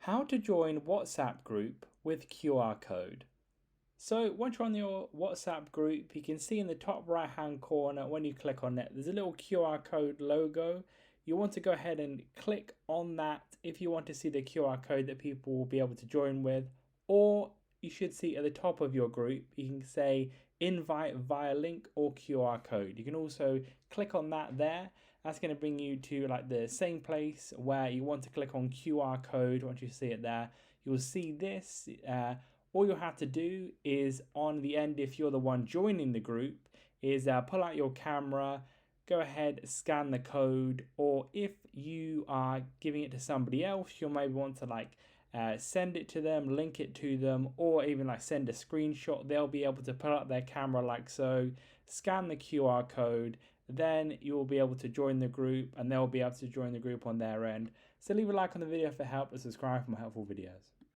How to join WhatsApp group with QR code. So once you're on your WhatsApp group, you can see in the top right hand corner when you click on it, there's a little QR code logo. You want to go ahead and click on that if you want to see the QR code that people will be able to join with, or you should see at the top of your group, you can say invite via link or QR code. You can also click on that there. That's going to bring you to like the same place where you want to click on QR code. Once you see it there, you'll see this. All you'll have to do is on the end, if you're the one joining the group, is pull out your camera, go ahead, scan the code, or if you are giving it to somebody else, you'll maybe want to send it to them, link it to them, or even like send a screenshot. They'll be able to pull up their camera like so, scan the QR code, then you'll be able to join the group and they'll be able to join the group on their end. So leave a like on the video for help and subscribe for more helpful videos.